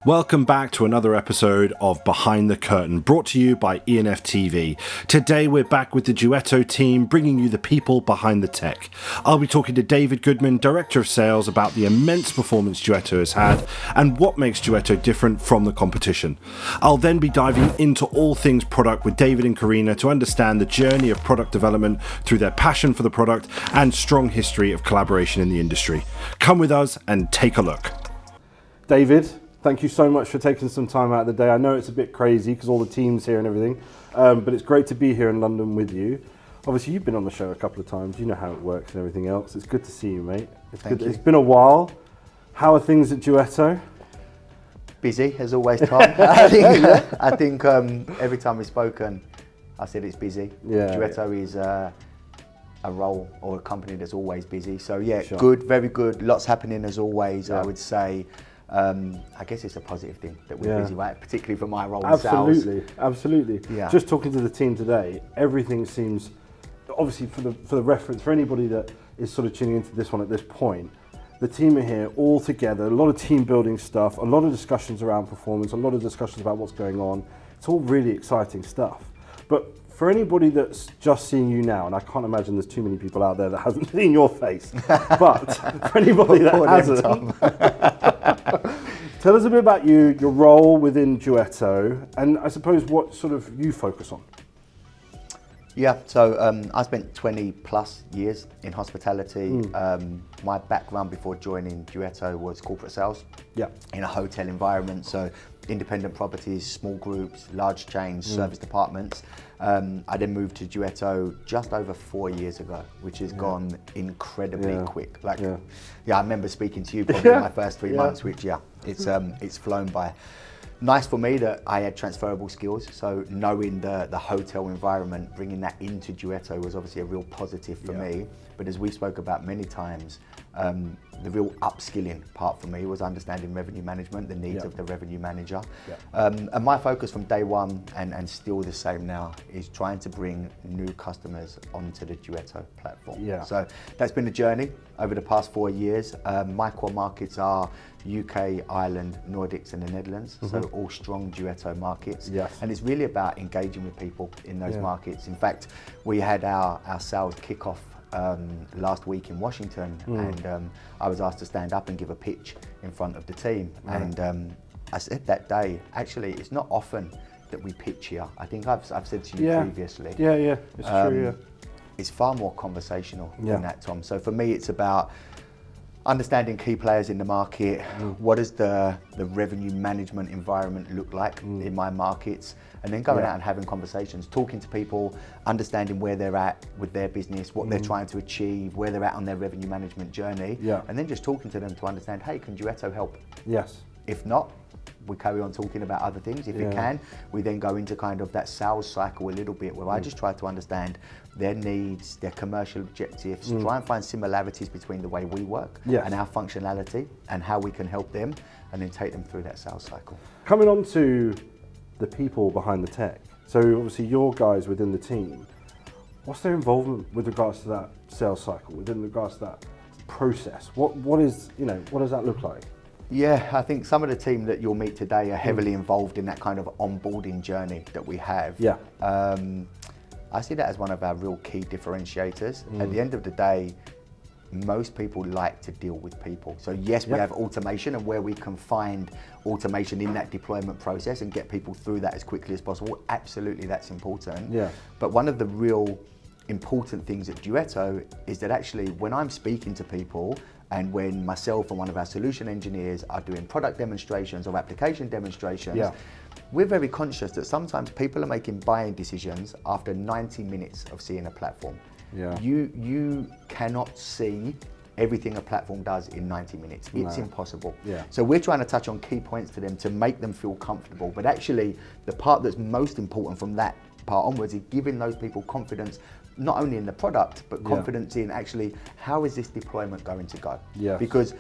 Welcome back to another episode of Behind the Curtain, brought to you by E&Ftv. Today we're back with the Duetto team, bringing you the people behind the tech. I'll be talking to David Goodman, Director of Sales, about the immense performance Duetto has had and what makes Duetto different from the competition. I'll then be diving into all things product with David and Katrina to understand the journey of product development through their passion for the product and strong history of collaboration in the industry. Come with us and take a look. David, thank you so much for taking some time out of the day. I know it's a bit crazy because all the team's here and everything, but it's great to be here in London with you. Obviously, you've been on the show a couple of times. You know how it works and everything else. It's good to see you, mate. Thank you. It's been a while. How are things at Duetto? Busy, as always, Tom. I think every time we've spoken, I said it's busy. Yeah. Duetto is a role or a company that's always busy. So yeah, Sure. Good, very good. Lots happening as always, Yeah. I would say. I guess it's a positive thing that we're Yeah. busy, right? Particularly for my role in sales. Absolutely. Yeah. Just talking to the team today, everything seems, obviously for the reference, for anybody that is sort of tuning into this one at this point, the team are here all together, a lot of team building stuff, a lot of discussions around performance, a lot of discussions about what's going on. It's all really exciting stuff. But for anybody that's just seeing you now, and I can't imagine there's too many people out there that hasn't seen your face, but for anybody that hasn't, tell us a bit about you, your role within Duetto, and I suppose what sort of you focus on. Yeah, so I spent 20 plus years in hospitality. My background before joining Duetto was corporate sales in a hotel environment. So independent properties, small groups, large chains, service departments. I then moved to Duetto just over 4 years ago, which has gone incredibly quick. I remember speaking to you probably in my first 3 months, which it's flown by. Nice for me that I had transferable skills, so knowing the hotel environment, bringing that into Duetto was obviously a real positive for me. But as we spoke about many times, the real upskilling part for me was understanding revenue management, the needs of the revenue manager. And my focus from day one, and still the same now, is trying to bring new customers onto the Duetto platform. So that's been a journey over the past 4 years. My core markets are UK, Ireland, Nordics and the Netherlands, so all strong Duetto markets. And it's really about engaging with people in those markets. In fact, we had our sales kickoff last week in Washington, and I was asked to stand up and give a pitch in front of the team. And I said that day, actually, it's not often that we pitch here. I think I've said to you previously. It's true, It's far more conversational than that, Tom. So for me, it's about understanding key players in the market. What does the revenue management environment look like in my markets? And then going out and having conversations, talking to people, understanding where they're at with their business, what they're trying to achieve, where they're at on their revenue management journey. And then just talking to them to understand, hey, can Duetto help? If not, we carry on talking about other things. If it can, we then go into kind of that sales cycle a little bit, where I just try to understand their needs, their commercial objectives, try and find similarities between the way we work and our functionality and how we can help them, and then take them through that sales cycle. Coming on to the people behind the tech. So obviously your guys within the team, what's their involvement with regards to that sales cycle, within regards to that process? What is, what does that look like? Yeah, I think some of the team that you'll meet today are heavily involved in that kind of onboarding journey that we have. I see that as one of our real key differentiators. At the end of the day, most people like to deal with people. So yes, we have automation, and where we can find automation in that deployment process and get people through that as quickly as possible, absolutely that's important. But one of the real important things at Duetto is that actually when I'm speaking to people, and when myself and one of our solution engineers are doing product demonstrations or application demonstrations, we're very conscious that sometimes people are making buying decisions after 90 minutes of seeing a platform. You cannot see everything a platform does in 90 minutes. It's impossible. So we're trying to touch on key points to them to make them feel comfortable. But actually, the part that's most important from that part onwards is giving those people confidence, not only in the product, but confidence in actually how is this deployment going to go? Because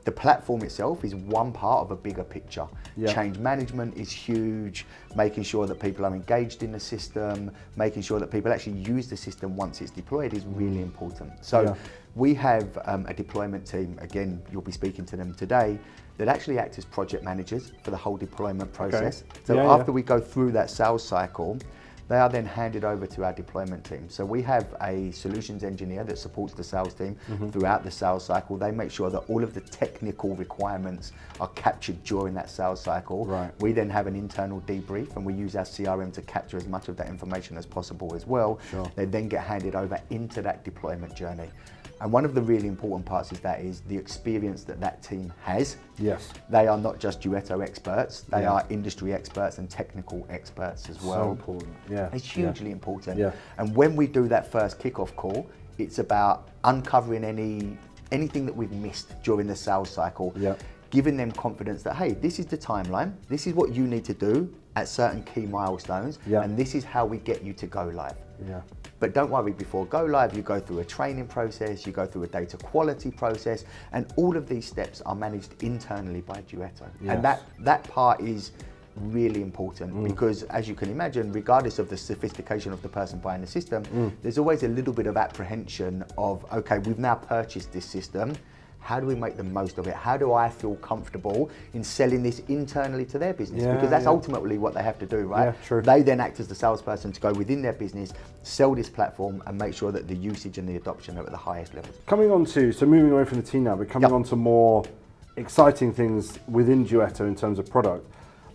The platform itself is one part of a bigger picture. Yeah. Change management is huge, making sure that people are engaged in the system, making sure that people actually use the system once it's deployed is really important. So we have a deployment team, again, you'll be speaking to them today, that actually act as project managers for the whole deployment process. Okay. So after we go through that sales cycle, they are then handed over to our deployment team. So we have a solutions engineer that supports the sales team throughout the sales cycle. They make sure that all of the technical requirements are captured during that sales cycle. Right. We then have an internal debrief and we use our CRM to capture as much of that information as possible as well. Sure. They then get handed over into that deployment journey. And one of the really important parts is the experience that team has. Yes. They are not just Duetto experts, they are industry experts and technical experts as well. So important, yeah. It's hugely important. Yeah. And when we do that first kickoff call, it's about uncovering anything that we've missed during the sales cycle, giving them confidence that, hey, this is the timeline, this is what you need to do at certain key milestones, and this is how we get you to go live. Yeah. But don't worry, before go live, you go through a training process, you go through a data quality process, and all of these steps are managed internally by Duetto. Yes. And that part is really important because, as you can imagine, regardless of the sophistication of the person buying the system, there's always a little bit of apprehension of, okay, we've now purchased this system. How do we make the most of it? How do I feel comfortable in selling this internally to their business? Because that's ultimately what they have to do, right? Yeah, true. They then act as the salesperson to go within their business, sell this platform and make sure that the usage and the adoption are at the highest levels. So moving away from the team now, but coming on to more exciting things within Duetto in terms of product.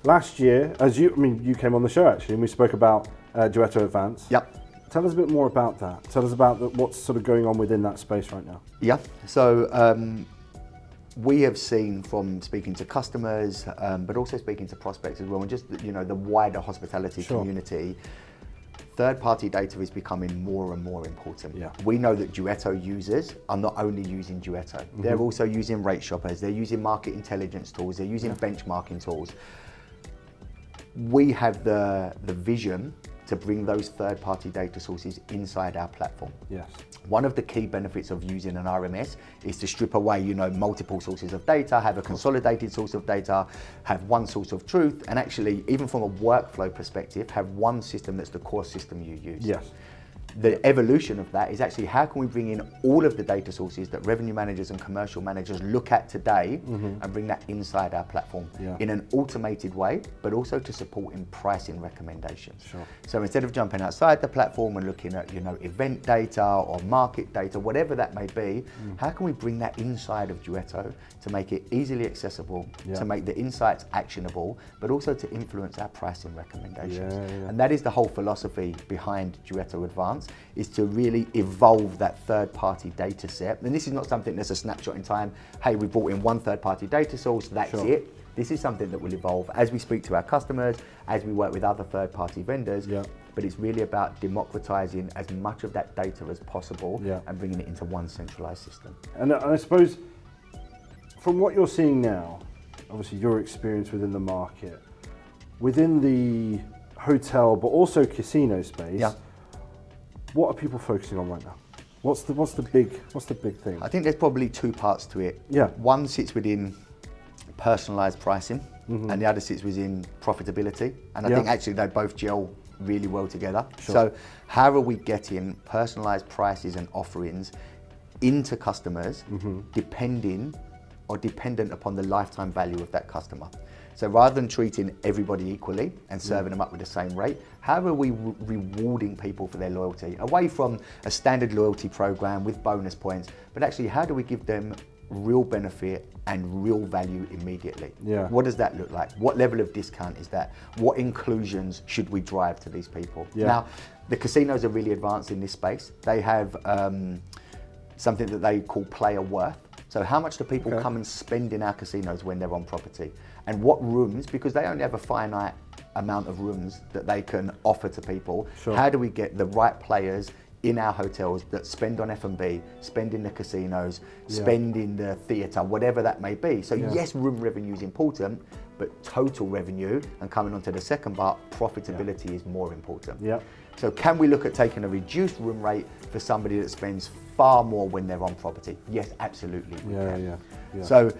Last year, you came on the show actually, and we spoke about Duetto Advance. Yep. Tell us a bit more about that. Tell us about what's sort of going on within that space right now. Yeah, so we have seen from speaking to customers, but also speaking to prospects as well, and just the wider hospitality community, third-party data is becoming more and more important. Yeah. We know that Duetto users are not only using Duetto, they're also using rate shoppers, they're using market intelligence tools, they're using benchmarking tools. We have the vision to bring those third-party data sources inside our platform. Yes. One of the key benefits of using an RMS is to strip away, multiple sources of data, have a consolidated source of data, have one source of truth, and actually, even from a workflow perspective, have one system that's the core system you use. Yes. The evolution of that is actually how can we bring in all of the data sources that revenue managers and commercial managers look at today and bring that inside our platform in an automated way, but also to support in pricing recommendations. Sure. So instead of jumping outside the platform and looking at event data or market data, whatever that may be, how can we bring that inside of Duetto to make it easily accessible, to make the insights actionable, but also to influence our pricing recommendations. And that is the whole philosophy behind Duetto Advance, is to really evolve that third-party data set. And this is not something that's a snapshot in time. Hey, we brought in one third-party data source, that's it. This is something that will evolve as we speak to our customers, as we work with other third-party vendors. But it's really about democratizing as much of that data as possible and bringing it into one centralized system. And I suppose, from what you're seeing now, obviously your experience within the market, within the hotel but also casino space, what are people focusing on right now? What's the big thing? I think there's probably two parts to it. Yeah. One sits within personalized pricing, and the other sits within profitability. And I think actually they both gel really well together. So how are we getting personalized prices and offerings into customers dependent upon the lifetime value of that customer? So rather than treating everybody equally and serving them up with the same rate, how are we rewarding people for their loyalty? Away from a standard loyalty program with bonus points, but actually how do we give them real benefit and real value immediately? What does that look like? What level of discount is that? What inclusions should we drive to these people? Now, the casinos are really advanced in this space. They have something that they call player worth. So how much do people come and spend in our casinos when they're on property? And what rooms, because they only have a finite amount of rooms that they can offer to people, how do we get the right players in our hotels that spend on F&B, spend in the casinos, spend in the theatre, whatever that may be. So yes, room revenue is important, but total revenue, and coming on to the second part, profitability is more important. So can we look at taking a reduced room rate for somebody that spends far more when they're on property? Yes, absolutely. So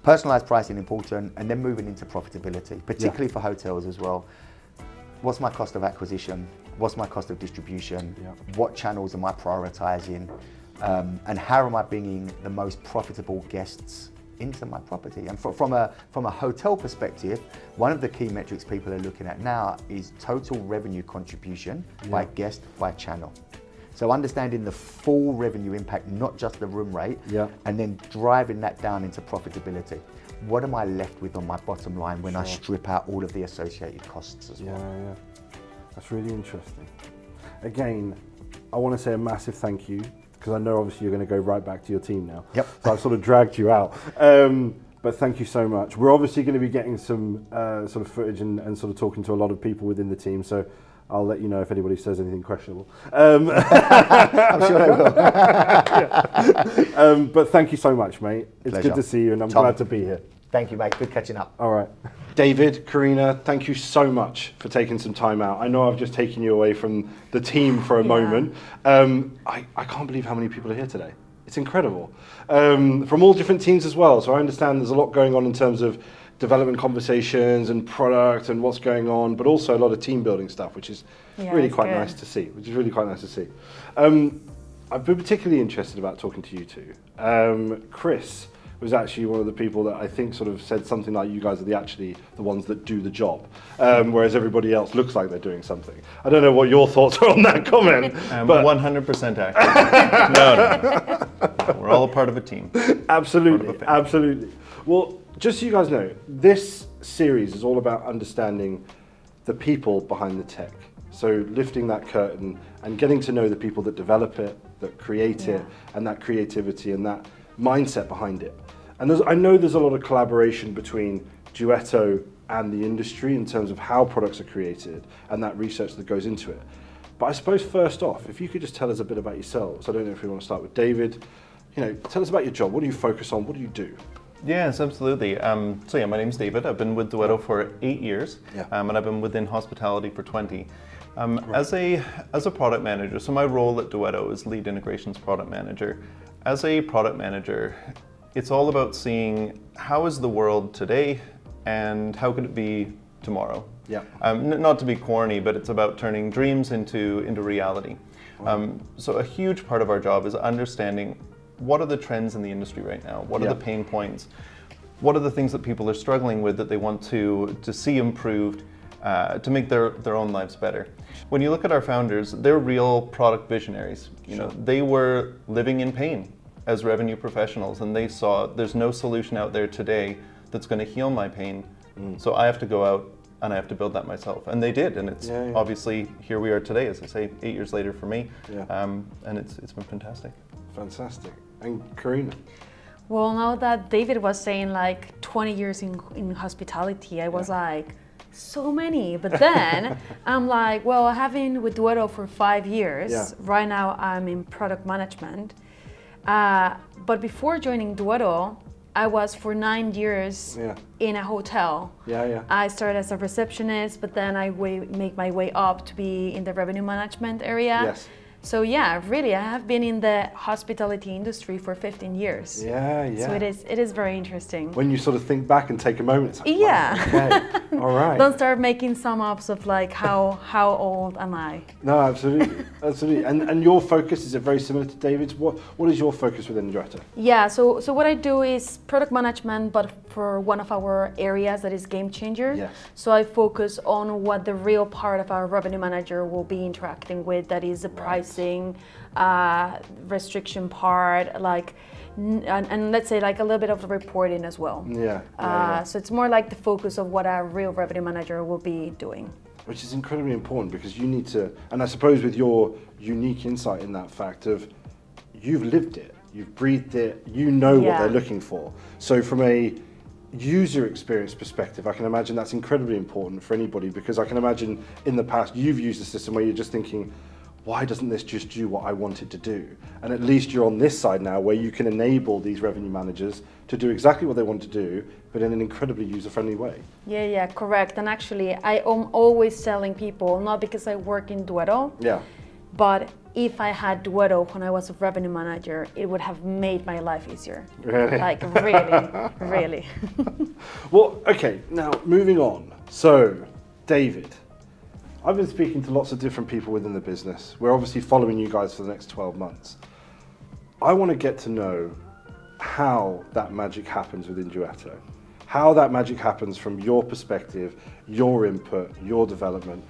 Personalized pricing important, and then moving into profitability, particularly for hotels as well. What's my cost of acquisition? What's my cost of distribution? What channels am I prioritizing? And how am I bringing the most profitable guests into my property? And from a hotel perspective, one of the key metrics people are looking at now is total revenue contribution by guest, by channel. So understanding the full revenue impact, not just the room rate, and then driving that down into profitability. What am I left with on my bottom line when I strip out all of the associated costs as well? Yeah. That's really interesting. Again, I want to say a massive thank you, because I know obviously you're going to go right back to your team now. So I've sort of dragged you out. But thank you so much. We're obviously going to be getting some sort of footage and sort of talking to a lot of people within the team. So I'll let you know if anybody says anything questionable. I'm sure they will. But thank you so much, mate. It's Pleasure. good to see you, and I'm glad to be here. Thank you, mate. Good catching up. All right. David, Karina, thank you so much for taking some time out. I know I've just taken you away from the team for a moment. I can't believe how many people are here today. It's incredible. From all different teams as well. So I understand there's a lot going on in terms of development conversations and product and what's going on, but also a lot of team building stuff, which is really quite nice to see. I've been particularly interested about talking to you two. Chris was actually one of the people that I think sort of said something like, you guys are actually the ones that do the job, whereas everybody else looks like they're doing something. I don't know what your thoughts are on that comment. But 100% accurate. No. We're all a part of a team. Absolutely. Well, just so you guys know, this series is all about understanding the people behind the tech. So lifting that curtain and getting to know the people that develop it, that create it, and that creativity and that mindset behind it. And I know there's a lot of collaboration between Duetto and the industry in terms of how products are created and that research that goes into it. But I suppose first off, if you could just tell us a bit about yourselves. I don't know if we want to start with David. Tell us about your job. What do you focus on? What do you do? Yes, absolutely. So my name's David. I've been with Duetto for 8 years, and I've been within hospitality for 20. As a product manager, so my role at Duetto is lead integrations product manager. As a product manager, it's all about seeing how is the world today and how could it be tomorrow. Not to be corny, but it's about turning dreams into reality. So a huge part of our job is understanding what are the trends in the industry right now? What are the pain points? What are the things that people are struggling with that they want to see improved to make their own lives better? When you look at our founders, they're real product visionaries. They were living in pain as revenue professionals, and they saw there's no solution out there today that's going to heal my pain. So I have to go out and I have to build that myself. And they did, and it's obviously here we are today, as I say, 8 years later for me. And it's been fantastic. Fantastic. And Karina? Well, now that David was saying like 20 years in hospitality, I was like, so many. But then I'm like, well, I have been with Duetto for 5 years. Right now I'm in product management. But before joining Duetto, I was for 9 years in a hotel. I started as a receptionist, but then I make my way up to be in the revenue management area. So really, I have been in the hospitality industry for 15 years. So it is very interesting. When you sort of think back and take a moment, it's like, wow, okay, all right. Don't start making sum ups of like how old am I? No, absolutely. And your focus, is it very similar to David's? What is your focus within Duetto? So what I do is product management, but for one of our areas that is Game Changer. So I focus on what the real part of our revenue manager will be interacting with, that is the pricing, restriction part, and let's say like a little bit of the reporting as well. So it's more like the focus of what our real revenue manager will be doing. Which is incredibly important, because you need to, and I suppose with your unique insight in that fact of you've lived it, you've breathed it, you know what they're looking for. So from a user experience perspective, I can imagine that's incredibly important for anybody, because I can imagine in the past you've used a system where you're just thinking, why doesn't this just do what I want it to do? And at least you're on this side now where you can enable these revenue managers to do exactly what they want to do, but in an incredibly user-friendly way. Correct. And actually, I am always telling people, not because I work in Duetto, but if I had Duetto when I was a revenue manager, it would have made my life easier. Really? Like really, really. Well, okay, now moving on. So, David, I've been speaking to lots of different people within the business. We're obviously following you guys for the next 12 months. I want to get to know how that magic happens within Duetto. How that magic happens from your perspective, your input, your development.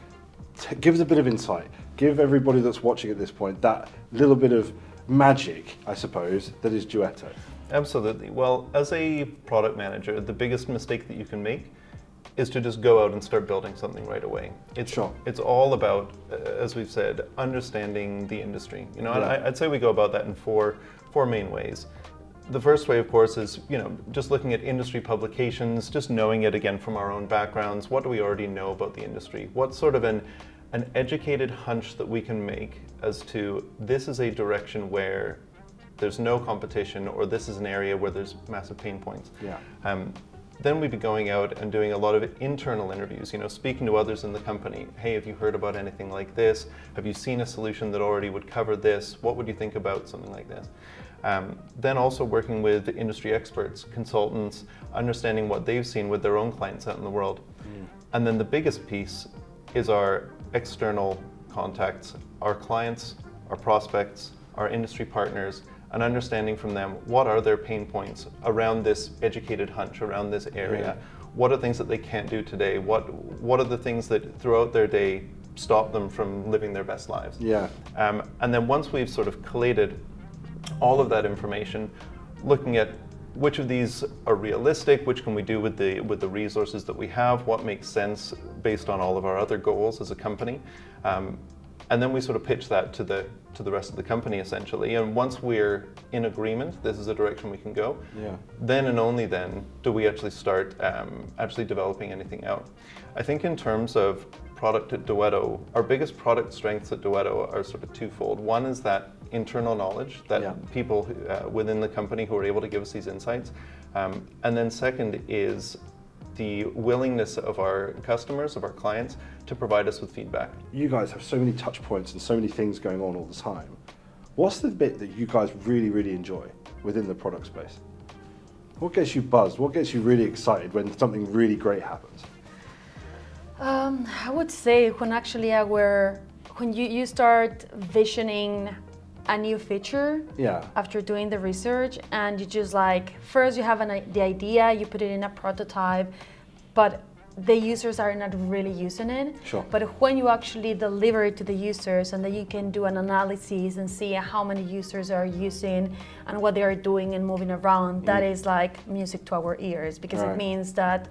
Give us a bit of insight. Give everybody that's watching at this point that little bit of magic, I suppose, that is Duetto. Absolutely. Well, as a product manager, the biggest mistake that you can make is to just go out and start building something right away. It's all about, as we've said, understanding the industry. You know, Yeah. and I'd say we go about that in four main ways. The first way, of course, is just looking at industry publications, just knowing it again from our own backgrounds. What do we already know about the industry? What's sort of an educated hunch that we can make as to this is a direction where there's no competition, or this is an area where there's massive pain points. Yeah. Then we'd be going out and doing a lot of internal interviews, speaking to others in the company. Hey, have you heard about anything like this? Have you seen a solution that already would cover this? What would you think about something like this? Then also working with industry experts, consultants, understanding what they've seen with their own clients out in the world. And then the biggest piece is our external contacts, our clients, our prospects, our industry partners, and understanding from them what are their pain points around this educated hunch, around this area. What are things that they can't do today? What are the things that throughout their day stop them from living their best lives? Yeah. And then once we've sort of collated all of that information, looking at which of these are realistic, which can we do with the resources that we have, what makes sense based on all of our other goals as a company, and then we sort of pitch that to the rest of the company essentially. And once we're in agreement, this is a direction we can go. Yeah. Then and only then do we actually start actually developing anything out. I think in terms of product at Duetto, our biggest product strengths at Duetto are sort of twofold. One is that internal knowledge that people within the company who are able to give us these insights. And then second is the willingness of our customers, of our clients, to provide us with feedback. You guys have so many touch points and so many things going on all the time. What's the bit that you guys really, really enjoy within the product space? What gets you buzzed? What gets you really excited when something really great happens? I would say when you start visioning a new feature after doing the research, and you just first you have the idea, you put it in a prototype, but the users are not really using it. Sure. But when you actually deliver it to the users, and then you can do an analysis and see how many users are using and what they are doing and moving around, that is like music to our ears, because it means that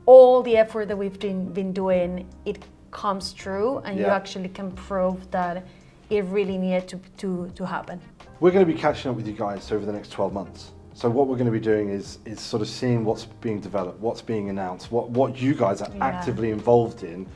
all the effort that we've been doing, it comes true, and you actually can prove that it really needed to happen. We're going to be catching up with you guys over the next 12 months. So what we're going to be doing is sort of seeing what's being developed, what's being announced, what you guys are actively involved in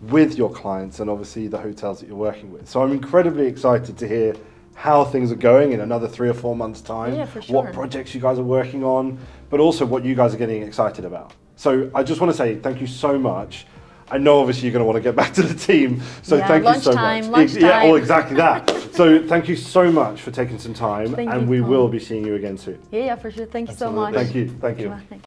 with your clients and obviously the hotels that you're working with. So I'm incredibly excited to hear how things are going in another 3 or 4 months' time, Yeah, for sure. what projects you guys are working on, but also what you guys are getting excited about. So I just want to say thank you so much. I know obviously you're going to want to get back to the team, so thank you so much. Lunchtime. Yeah, oh, exactly that. So thank you so much for taking some time, and we will be seeing you again soon. Yeah, for sure. Thank you so much. Thank you. Thank you. Thank you.